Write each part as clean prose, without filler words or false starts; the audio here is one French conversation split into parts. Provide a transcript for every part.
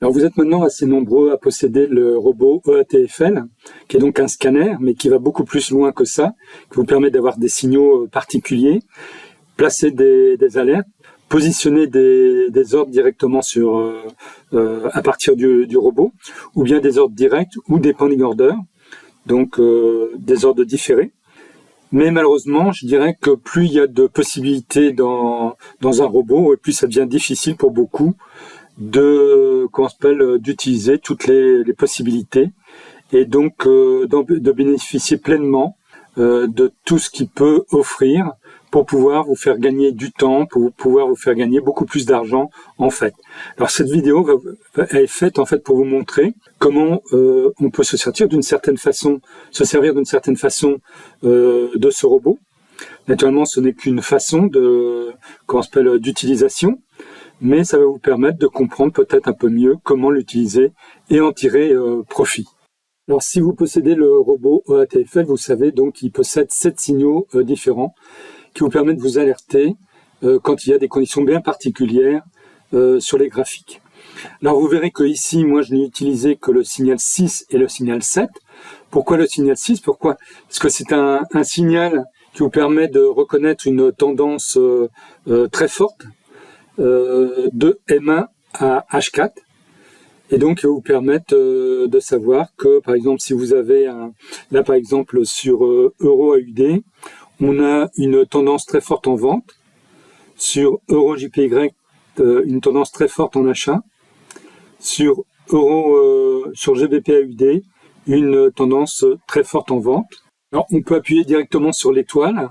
Alors vous êtes maintenant assez nombreux à posséder le robot EATFL, qui est donc un scanner, mais qui va beaucoup plus loin que ça, qui vous permet d'avoir des signaux particuliers, placer des alertes, positionner des ordres directement à partir du robot, ou bien des ordres directs ou des pending orders, donc des ordres différés. Mais malheureusement, je dirais que plus il y a de possibilités dans un robot, et plus ça devient difficile pour beaucoup d'utiliser toutes les possibilités et donc de bénéficier pleinement de tout ce qu'il peut offrir pour pouvoir vous faire gagner du temps, pour pouvoir vous faire gagner beaucoup plus d'argent en fait. Alors cette vidéo est faite en fait pour vous montrer comment on peut se servir d'une certaine façon de ce robot. Naturellement, ce n'est qu'une façon d'utilisation, mais ça va vous permettre de comprendre peut-être un peu mieux comment l'utiliser et en tirer profit. Alors si vous possédez le robot EATFL, vous savez donc qu'il possède 7 signaux différents qui vous permettent de vous alerter quand il y a des conditions bien particulières sur les graphiques. Alors vous verrez que ici, moi je n'ai utilisé que le signal 6 et le signal 7. Pourquoi le signal 6? Pourquoi? Parce que c'est un signal qui vous permet de reconnaître une tendance très forte de M1 à H4. Et donc, il va vous permettre de savoir que, par exemple, si vous avez là, par exemple, sur Euro AUD, on a une tendance très forte en vente. Sur Euro JPY, une tendance très forte en achat. Sur GBP AUD, une tendance très forte en vente. Alors, on peut appuyer directement sur l'étoile.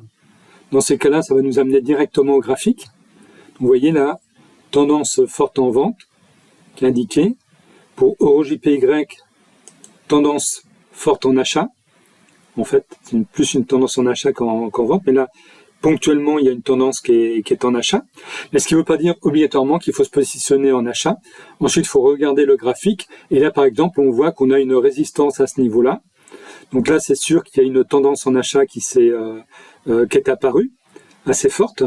Dans ces cas-là, ça va nous amener directement au graphique. Vous voyez là, tendance forte en vente, qui est indiquée. Pour Euro JPY, tendance forte en achat. En fait, c'est plus une tendance en achat qu'en vente, mais là, ponctuellement, il y a une tendance qui est en achat. Mais ce qui ne veut pas dire obligatoirement qu'il faut se positionner en achat. Ensuite, il faut regarder le graphique. Et là, par exemple, on voit qu'on a une résistance à ce niveau-là. Donc là, c'est sûr qu'il y a une tendance en achat qui est apparue, assez forte.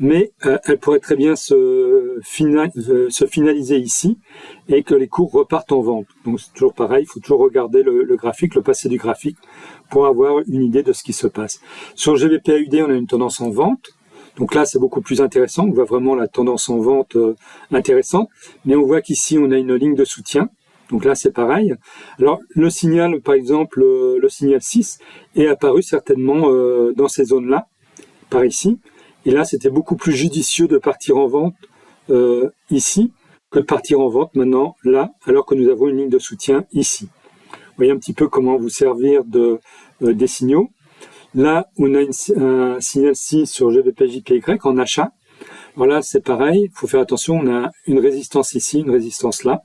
Mais elle pourrait très bien se finaliser ici et que les cours repartent en vente. Donc c'est toujours pareil, il faut toujours regarder le graphique, le passé du graphique pour avoir une idée de ce qui se passe. Sur GBP AUD, on a une tendance en vente. Donc là, c'est beaucoup plus intéressant. On voit vraiment la tendance en vente intéressante. Mais on voit qu'ici, on a une ligne de soutien. Donc là, c'est pareil. Alors, le signal, par exemple, le signal 6 est apparu certainement dans ces zones-là, par ici. Et là, c'était beaucoup plus judicieux de partir en vente ici que de partir en vente maintenant, là, alors que nous avons une ligne de soutien ici. Vous voyez un petit peu comment vous servir des signaux. Là, on a un signal 6 sur GBP/JPY en achat. Alors là, c'est pareil, il faut faire attention, on a une résistance ici, une résistance là.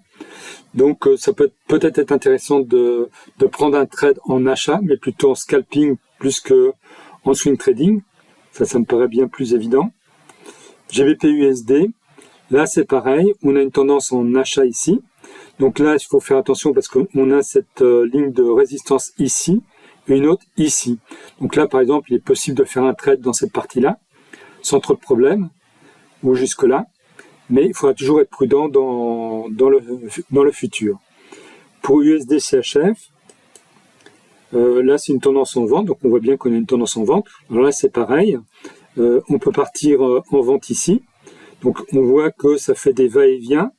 Donc, ça peut peut-être être intéressant de prendre un trade en achat, mais plutôt en scalping plus qu'en swing trading. Ça me paraît bien plus évident. GBP/USD, là c'est pareil, on a une tendance en achat ici. Donc là, il faut faire attention parce qu'on a cette ligne de résistance ici et une autre ici. Donc là, par exemple, il est possible de faire un trade dans cette partie-là, sans trop de problème, ou jusque-là. Mais il faudra toujours être prudent dans le futur. Pour USD/CHF, là, c'est une tendance en vente, donc on voit bien qu'on a une tendance en vente. Alors là, c'est pareil. On peut partir en vente ici. Donc, on voit que ça fait des va-et-vient.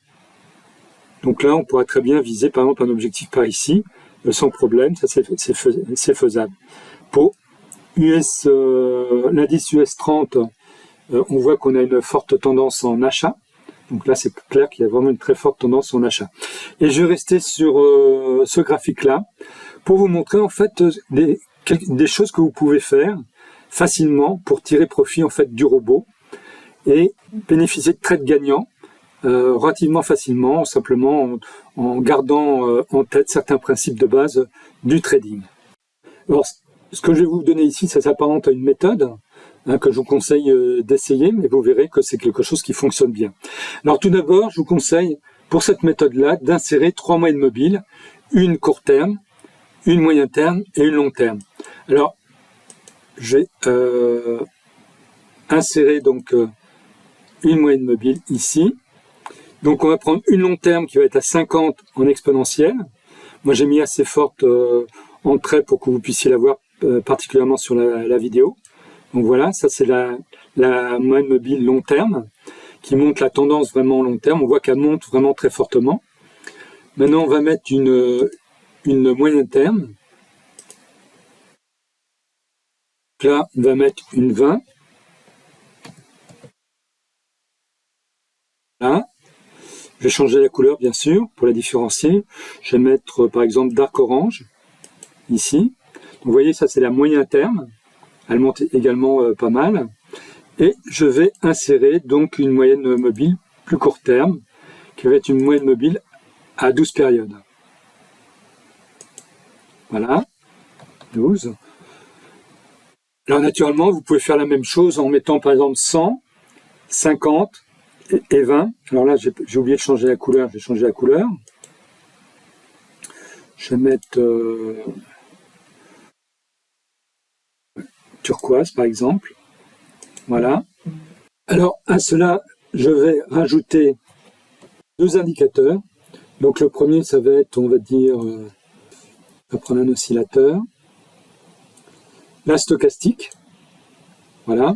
Donc là, on pourra très bien viser, par exemple, un objectif par ici, sans problème. Ça, c'est faisable. Pour l'indice US 30, on voit qu'on a une forte tendance en achat. Donc là, c'est clair qu'il y a vraiment une très forte tendance en achat. Et je vais rester sur ce graphique-là pour vous montrer en fait des choses que vous pouvez faire facilement pour tirer profit en fait du robot et bénéficier de trades gagnants relativement facilement, simplement en gardant en tête certains principes de base du trading. Alors, ce que je vais vous donner ici, ça s'apparente à une méthode que je vous conseille d'essayer, mais vous verrez que c'est quelque chose qui fonctionne bien. Alors tout d'abord, je vous conseille pour cette méthode-là d'insérer 3 moyennes mobiles, une court terme, une moyen terme et une long terme. Alors, je vais insérer donc une moyenne mobile ici. Donc on va prendre une long terme qui va être à 50 en exponentielle. Moi j'ai mis assez forte en trait pour que vous puissiez la voir particulièrement sur la vidéo. Donc voilà, ça c'est la moyenne mobile long terme qui montre la tendance vraiment long terme. On voit qu'elle monte vraiment très fortement. Maintenant on va mettre une moyenne terme. Là on va mettre une 20. Là. Je vais changer la couleur bien sûr pour la différencier. Je vais mettre par exemple dark orange ici. Donc, vous voyez ça c'est la moyen terme. Elle monte également pas mal. Et je vais insérer donc une moyenne mobile plus court terme qui va être une moyenne mobile à 12 périodes. Voilà, 12. Alors naturellement vous pouvez faire la même chose en mettant par exemple 100, 50 et 20. Alors là, j'ai oublié de changer la couleur. Je vais changer la couleur. Je vais mettre turquoise, par exemple. Voilà. Alors, à cela, je vais rajouter deux indicateurs. Donc, le premier, ça va être, on va dire, on va prendre un oscillateur. La stochastique. Voilà.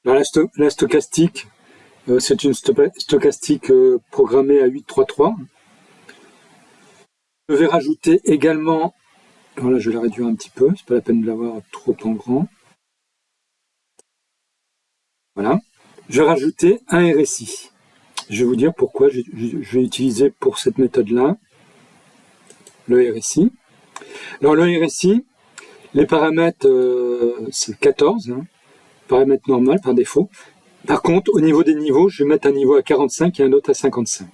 Alors, la stochastique, c'est une stochastique programmée à 833. Je vais rajouter également, alors là je vais la réduire un petit peu, c'est pas la peine de l'avoir trop en grand. Voilà. Je vais rajouter un RSI. Je vais vous dire pourquoi je vais utiliser pour cette méthode-là le RSI. Alors le RSI, les paramètres, c'est 14, hein, paramètre normal par défaut. Par contre, au niveau des niveaux, je vais mettre un niveau à 45 et un autre à 55.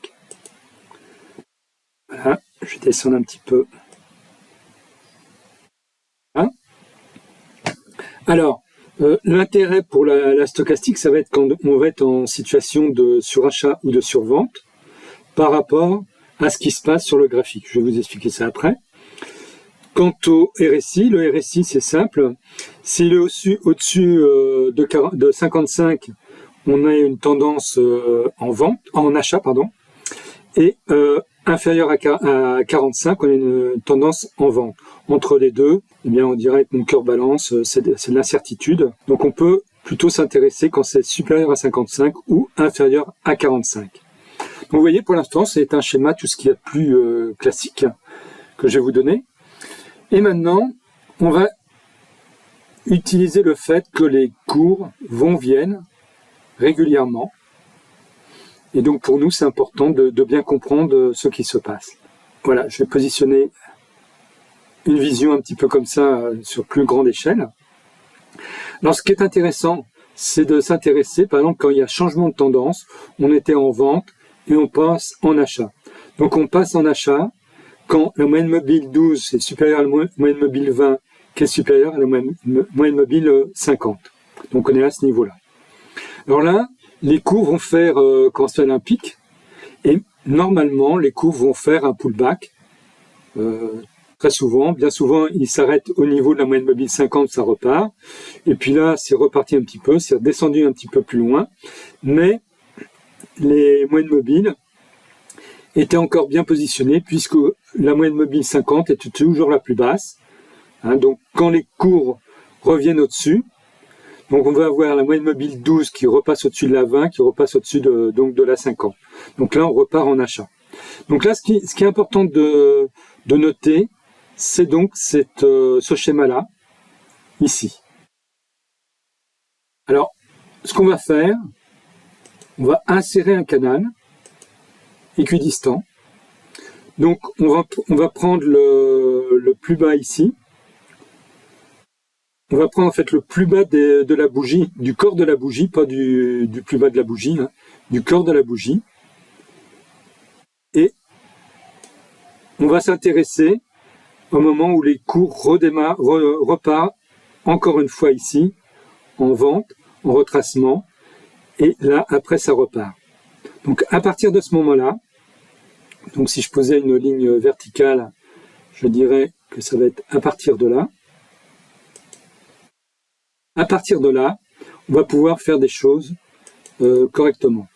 Voilà, je vais descendre un petit peu. Hein. Alors, l'intérêt pour la stochastique, ça va être quand on va être en situation de surachat ou de survente par rapport à ce qui se passe sur le graphique. Je vais vous expliquer ça après. Quant au RSI, le RSI c'est simple. S'il est au-dessus de 55, on a une tendance en achat, pardon, et inférieur à 45, on a une tendance en vente. Entre les deux, eh bien, on dirait que mon cœur balance, c'est de l'incertitude. Donc on peut plutôt s'intéresser quand c'est supérieur à 55 ou inférieur à 45. Donc vous voyez, pour l'instant, c'est un schéma tout ce qu'il y a de plus classique que je vais vous donner. Et maintenant, on va utiliser le fait que les cours viennent régulièrement. Et donc pour nous, c'est important de bien comprendre ce qui se passe. Voilà, je vais positionner une vision un petit peu comme ça sur plus grande échelle. Alors ce qui est intéressant, c'est de s'intéresser, par exemple, quand il y a changement de tendance, on était en vente et on passe en achat. Donc on passe en achat quand la moyenne mobile 12 est supérieure à la moyenne mobile 20, qui est supérieure à la moyenne mobile 50. Donc on est à ce niveau-là. Alors là, les cours vont faire quand c'est un pic, et normalement les cours vont faire un pullback. Très souvent, bien souvent, ils s'arrêtent au niveau de la moyenne mobile 50, ça repart. Et puis là, c'est reparti un petit peu, c'est redescendu un petit peu plus loin. Mais les moyennes mobiles étaient encore bien positionnées puisque la moyenne mobile 50 était toujours la plus basse. Hein, donc, quand les cours reviennent au-dessus, donc on va avoir la moyenne mobile 12 qui repasse au-dessus de la 20, qui repasse au-dessus de la 50. Donc là, on repart en achat. Donc là, ce qui est important de noter, c'est donc ce schéma-là, ici. Alors, ce qu'on va faire, on va insérer un canal équidistant. Donc, on va prendre le plus bas ici. On va prendre en fait le plus bas de la bougie, du corps de la bougie, pas du plus bas de la bougie, hein, du corps de la bougie. Et on va s'intéresser au moment où les cours repartent encore une fois ici, en vente, en retracement, et là, après, ça repart. Donc, à partir de ce moment-là, donc si je posais une ligne verticale, je dirais que ça va être à partir de là. À partir de là, on va pouvoir faire des choses correctement.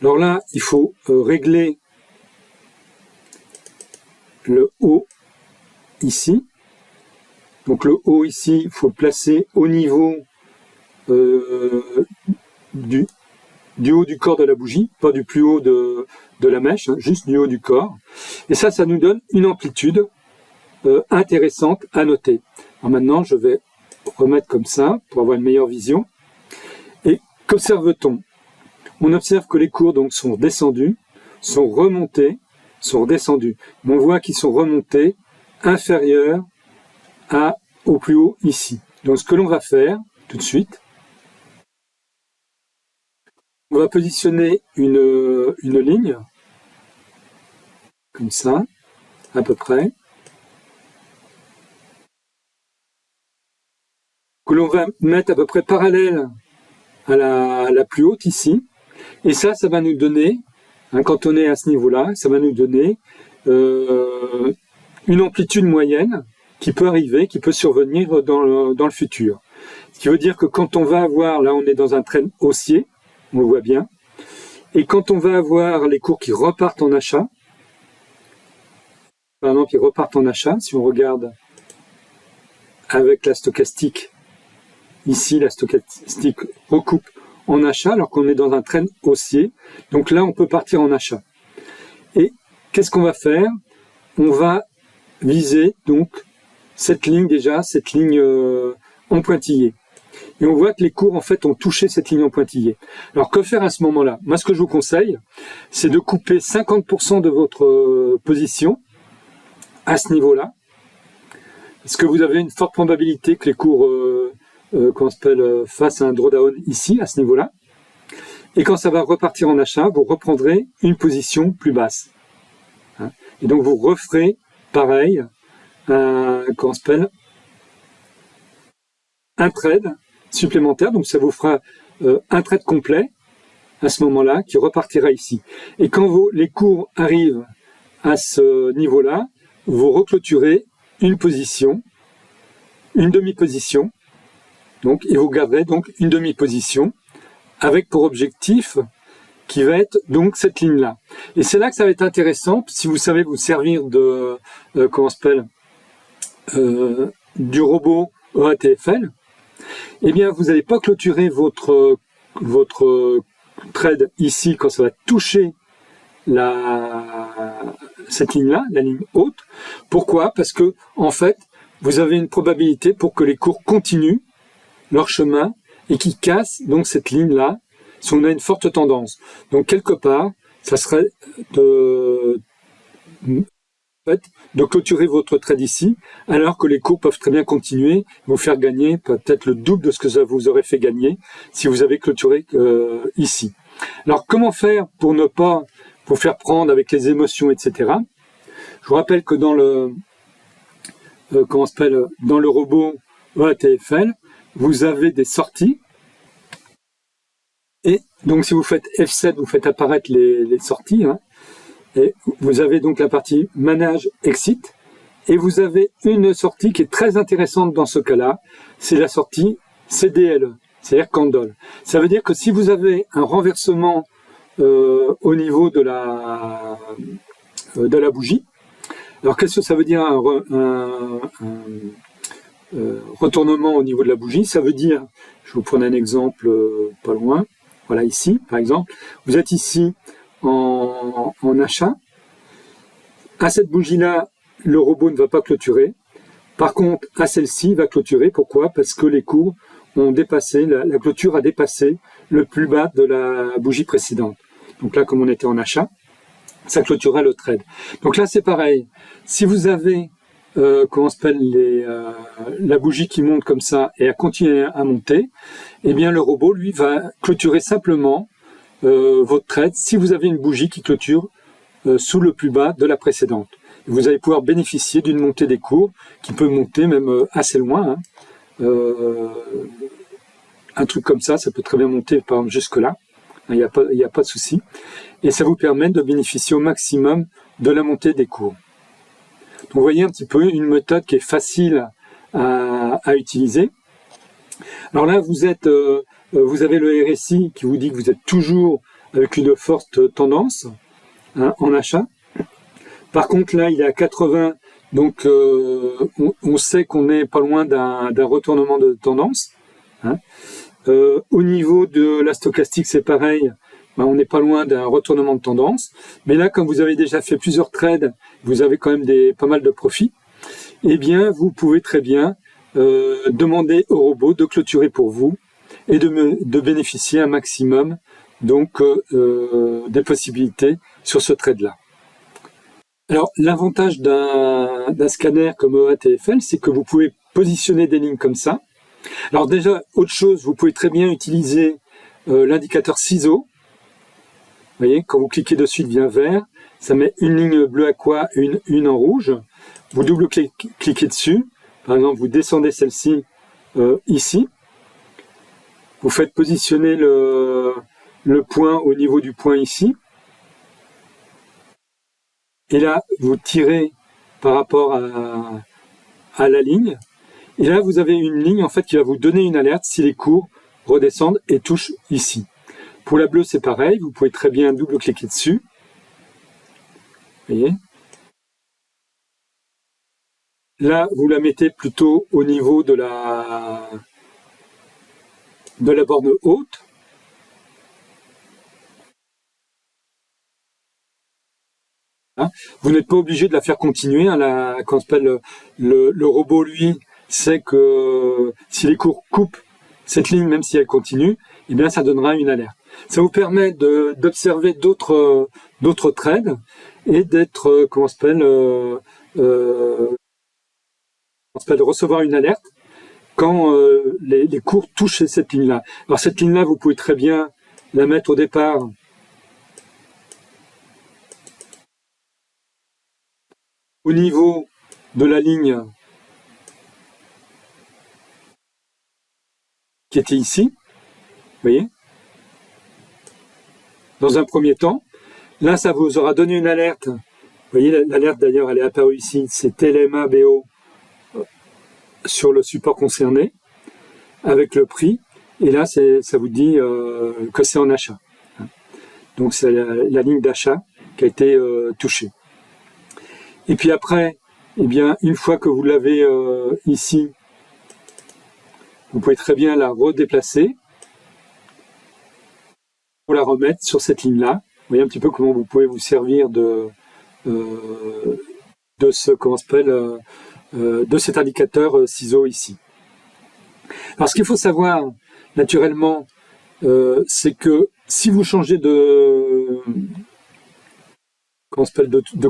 Alors là, il faut régler le haut ici. Donc le haut ici, il faut le placer au niveau du haut du corps de la bougie, pas du plus haut de la mèche, hein, juste du haut du corps. Et ça nous donne une amplitude intéressante à noter. Alors maintenant, je vais remettre comme ça pour avoir une meilleure vision. Et qu'observe-t-on? On observe que les cours donc sont descendus, sont remontés, sont redescendus. Mais on voit qu'ils sont remontés inférieurs au plus haut ici. Donc ce que l'on va faire tout de suite, on va positionner une ligne, comme ça, à peu près, que l'on va mettre à peu près parallèle à la plus haute ici. Et ça va nous donner, hein, quand on est à ce niveau-là, ça va nous donner une amplitude moyenne qui peut arriver, qui peut survenir dans le futur. Ce qui veut dire que quand on va avoir, là on est dans un train haussier, on le voit bien, et quand on va avoir les cours qui repartent en achat, par exemple qui repartent en achat, si on regarde avec la stochastique, ici la stochastique recoupe en achat alors qu'on est dans un train haussier, donc là on peut partir en achat. Et qu'est-ce qu'on va faire? On va viser donc cette ligne déjà, cette ligne en pointillé. Et on voit que les cours en fait ont touché cette ligne en pointillé. Alors que faire à ce moment-là? Moi ce que je vous conseille, c'est de couper 50% de votre position à ce niveau-là, parce que vous avez une forte probabilité que les cours fassent un drawdown ici, à ce niveau-là. Et quand ça va repartir en achat, vous reprendrez une position plus basse. Hein, et donc vous referez pareil, un trade supplémentaire, donc ça vous fera un trade complet à ce moment-là qui repartira ici. Et quand les cours arrivent à ce niveau-là, vous reclôturez une position, une demi-position, donc, et vous garderez donc une demi-position avec pour objectif qui va être donc cette ligne-là. Et c'est là que ça va être intéressant, si vous savez vous servir de du robot EATFL, eh bien vous n'allez pas clôturer votre trade ici quand ça va toucher cette ligne-là, la ligne haute. Pourquoi? Parce que en fait, vous avez une probabilité pour que les cours continuent leur chemin et qu'ils cassent donc cette ligne-là si on a une forte tendance. Donc quelque part, ça serait de clôturer votre trade ici, alors que les cours peuvent très bien continuer, vous faire gagner peut-être le double de ce que ça vous aurait fait gagner si vous avez clôturé ici. Alors comment faire pour ne pas vous faire prendre avec les émotions, etc. Je vous rappelle que dans le robot EATFL, vous avez des sorties. Et donc si vous faites F7, vous faites apparaître les sorties. Hein, et vous avez donc la partie Manage Exit. Et vous avez une sortie qui est très intéressante dans ce cas-là. C'est la sortie CDLE, c'est-à-dire Candle. Ça veut dire que si vous avez un renversement au niveau de la bougie, alors qu'est-ce que ça veut dire un retournement au niveau de la bougie? Ça veut dire, je vais vous prendre un exemple pas loin, voilà ici par exemple, vous êtes ici en achat, à cette bougie-là, le robot ne va pas clôturer, par contre à celle-ci, il va clôturer. Pourquoi? Parce que les cours ont dépassé, la clôture a dépassé le plus bas de la bougie précédente. Donc là, comme on était en achat, ça clôturera le trade. Donc là, c'est pareil. Si vous avez la bougie qui monte comme ça et à continuer à monter, eh bien le robot, lui, va clôturer simplement votre trade si vous avez une bougie qui clôture sous le plus bas de la précédente. Vous allez pouvoir bénéficier d'une montée des cours qui peut monter même assez loin. Hein. Un truc comme ça peut très bien monter par exemple jusque-là. Il n'y a pas de souci. Et ça vous permet de bénéficier au maximum de la montée des cours. Donc vous voyez un petit peu une méthode qui est facile à utiliser. Alors là, vous êtes Vous avez le RSI qui vous dit que vous êtes toujours avec une forte tendance en achat. Par contre, là, il est à 80, donc on sait qu'on n'est pas loin d'un retournement de tendance. Au niveau de la stochastique, c'est pareil. On n'est pas loin d'un retournement de tendance. Mais là, comme vous avez déjà fait plusieurs trades, vous avez quand même pas mal de profits, eh bien, vous pouvez très bien demander au robot de clôturer pour vous et de bénéficier un maximum donc des possibilités sur ce trade-là. Alors, l'avantage d'un scanner comme OATFL, c'est que vous pouvez positionner des lignes comme ça. Alors déjà, autre chose, vous pouvez très bien utiliser l'indicateur ciseau. Vous voyez, quand vous cliquez dessus, il devient vert. Ça met une ligne bleue aqua, une en rouge. Vous double-cliquez dessus. Par exemple, vous descendez celle-ci ici. Vous faites positionner le point au niveau du point ici. Et là, vous tirez par rapport à la ligne. Et là, vous avez une ligne en fait qui va vous donner une alerte si les cours redescendent et touchent ici. Pour la bleue, c'est pareil. Vous pouvez très bien double-cliquer dessus. Vous voyez ? Là, vous la mettez plutôt au niveau de la borne haute. Vous n'êtes pas obligé de la faire continuer. Quand on s'appelle le robot, lui, sait que si les cours coupent cette ligne, même si elle continue, eh bien, ça donnera une alerte. Ça vous permet d'observer d'autres trades et d'être, de recevoir une alerte quand les cours touchent cette ligne-là. Alors cette ligne-là, vous pouvez très bien la mettre au départ au niveau de la ligne qui était ici, vous voyez, dans un premier temps. Là, ça vous aura donné une alerte. Vous voyez, l'alerte d'ailleurs, elle est apparue ici, c'est LMA BO sur le support concerné, avec le prix, et là, ça vous dit que c'est en achat. Donc, c'est la ligne d'achat qui a été touchée. Et puis après, eh bien, une fois que vous l'avez ici, vous pouvez très bien la redéplacer pour la remettre sur cette ligne-là. Vous voyez un petit peu comment vous pouvez vous servir de cet indicateur ciseau ici. Alors, ce qu'il faut savoir, naturellement, c'est que si vous changez de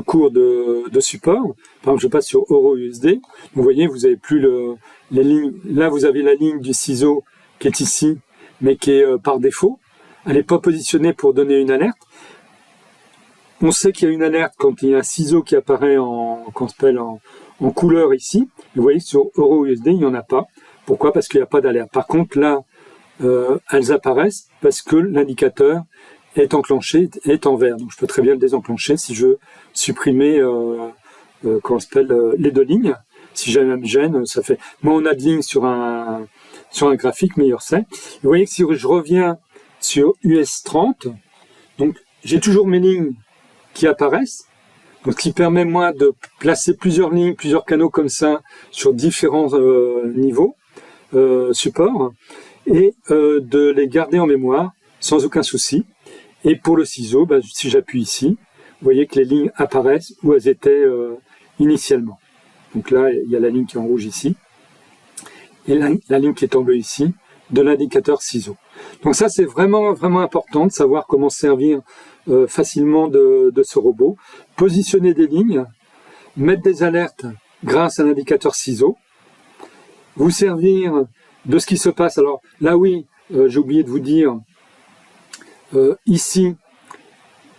cours de support, par exemple, je passe sur Euro-USD, vous voyez, vous n'avez plus les lignes. Là, vous avez la ligne du ciseau qui est ici, mais qui est par défaut. Elle n'est pas positionnée pour donner une alerte. On sait qu'il y a une alerte quand il y a un ciseau qui apparaît en couleur ici. Vous voyez, sur Euro-USD, il n'y en a pas. Pourquoi ? Parce qu'il n'y a pas d'alerte. Par contre, là, elles apparaissent parce que l'indicateur est enclenché, est en vert. Donc, je peux très bien le désenclencher si je veux supprimer les deux lignes. Si j'ai un gêne, ça fait... Moins on a de lignes sur un graphique, meilleur c'est. Vous voyez que si je reviens sur US30, donc j'ai toujours mes lignes qui apparaissent, donc ce qui permet moi de placer plusieurs lignes, plusieurs canaux comme ça sur différents niveaux, supports, et de les garder en mémoire sans aucun souci. Et pour le ciseau, si j'appuie ici, vous voyez que les lignes apparaissent où elles étaient initialement. Donc là, il y a la ligne qui est en rouge ici, et la ligne qui est en bleu ici, de l'indicateur ciseau. Donc ça, c'est vraiment, vraiment important de savoir comment servir facilement de ce robot. Positionner des lignes, mettre des alertes grâce à l'indicateur ciseau, vous servir de ce qui se passe. Alors là, oui, j'ai oublié de vous dire, ici,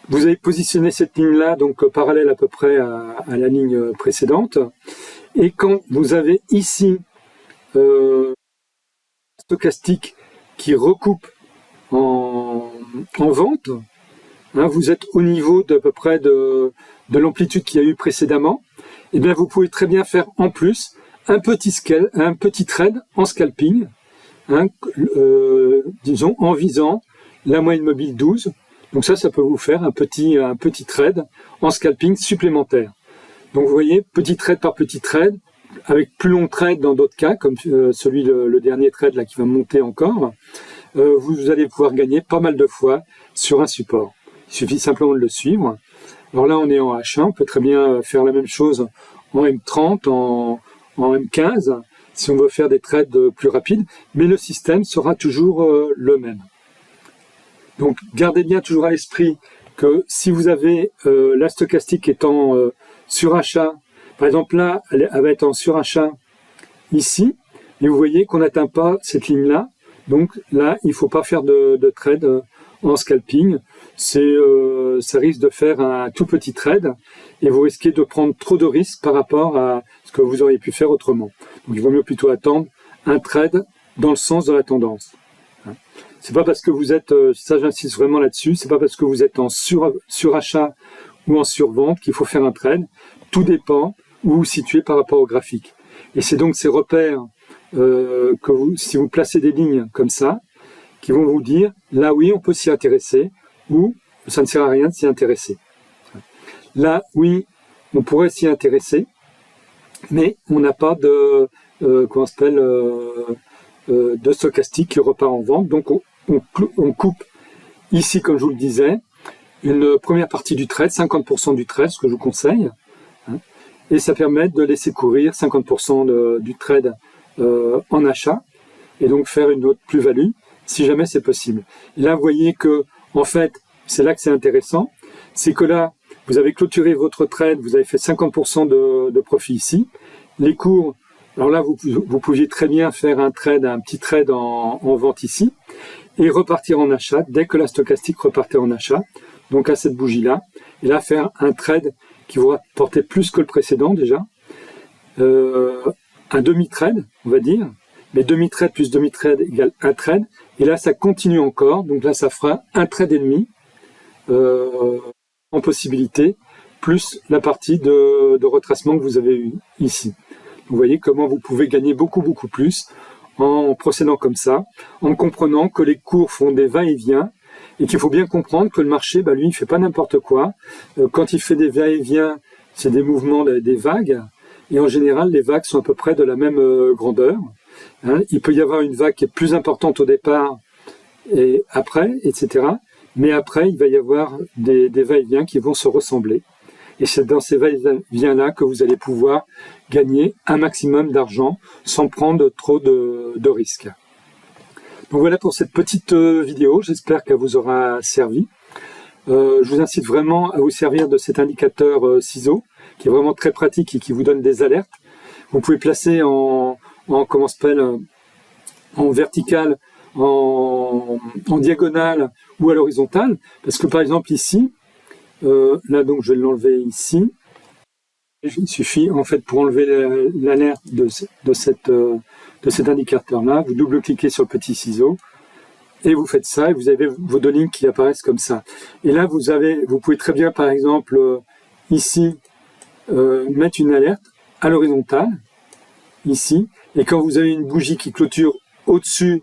vous avez positionné cette ligne-là, donc parallèle à peu près à la ligne précédente. Et quand vous avez ici stochastique qui recoupe en vente, hein, vous êtes au niveau d'à peu près de l'amplitude qu'il y a eu précédemment, et bien vous pouvez très bien faire en plus un petit trade en scalping, hein, disons en visant la moyenne mobile 12. Donc ça peut vous faire un petit trade en scalping supplémentaire. Donc vous voyez, petit trade par petit trade, avec plus long trade dans d'autres cas, comme celui le dernier trade là qui va monter encore, vous allez pouvoir gagner pas mal de fois sur un support. Il suffit simplement de le suivre. Alors là, on est en H1, on peut très bien faire la même chose en M30, en M15, si on veut faire des trades plus rapides, mais le système sera toujours le même. Donc gardez bien toujours à l'esprit que si vous avez la stochastique étant surachat, par exemple là, elle va être en surachat ici, et vous voyez qu'on n'atteint pas cette ligne-là, donc là, il ne faut pas faire de trade en scalping, ça risque de faire un tout petit trade, et vous risquez de prendre trop de risques par rapport à ce que vous auriez pu faire autrement. Donc il vaut mieux plutôt attendre un trade dans le sens de la tendance. C'est pas parce que vous êtes, ça j'insiste vraiment là-dessus, c'est pas parce que vous êtes en surachat ou en survente qu'il faut faire un trade. Tout dépend où vous vous situez par rapport au graphique. Et c'est donc ces repères si vous placez des lignes comme ça, qui vont vous dire, là oui, on peut s'y intéresser, ou ça ne sert à rien de s'y intéresser. Là, oui, on pourrait s'y intéresser, mais on n'a pas de stochastique qui repart en vente, donc on coupe ici, comme je vous le disais, une première partie du trade, 50% du trade, ce que je vous conseille, et ça permet de laisser courir 50% du trade en achat, et donc faire une autre plus-value, si jamais c'est possible. Et là, vous voyez que, en fait, c'est là que c'est intéressant, c'est que là, vous avez clôturé votre trade, vous avez fait 50% de profit ici. Les cours, alors là, vous pouviez très bien faire un petit trade en vente ici, et repartir en achat dès que la stochastique repartait en achat, donc à cette bougie-là, et là, faire un trade qui vous rapportait plus que le précédent déjà, un demi-trade, on va dire, mais demi-trade plus demi-trade égale un trade, et là ça continue encore, donc là ça fera un trade et demi en possibilité, plus la partie de retracement que vous avez eu ici. Vous voyez comment vous pouvez gagner beaucoup plus en procédant comme ça, en comprenant que les cours font des va-et-vient, et qu'il faut bien comprendre que le marché, lui, il fait pas n'importe quoi. Quand il fait des va-et-vient, c'est des mouvements, des vagues, et en général, les vagues sont à peu près de la même grandeur. Il peut y avoir une vague qui est plus importante au départ et après, etc. Mais après, il va y avoir des va-et-vient qui vont se ressembler. Et c'est dans ces va-et-vient-là que vous allez pouvoir gagner un maximum d'argent sans prendre trop de risques. Donc voilà pour cette petite vidéo, j'espère qu'elle vous aura servi. Je vous incite vraiment à vous servir de cet indicateur ciseaux, qui est vraiment très pratique et qui vous donne des alertes. Vous pouvez placer en vertical, en diagonale ou à l'horizontale, parce que par exemple ici, là donc je vais l'enlever ici, il suffit en fait pour enlever l'alerte de cet indicateur-là, vous double-cliquez sur le petit ciseau, et vous faites ça, et vous avez vos deux lignes qui apparaissent comme ça. Et là, vous pouvez très bien, par exemple, ici, mettre une alerte à l'horizontale, ici, et quand vous avez une bougie qui clôture au-dessus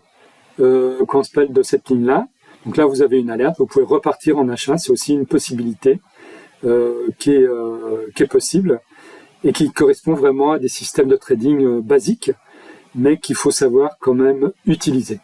de cette ligne-là, donc là, vous avez une alerte, vous pouvez repartir en achat, c'est aussi une possibilité qui est possible, et qui correspond vraiment à des systèmes de trading basiques, mais qu'il faut savoir quand même utiliser.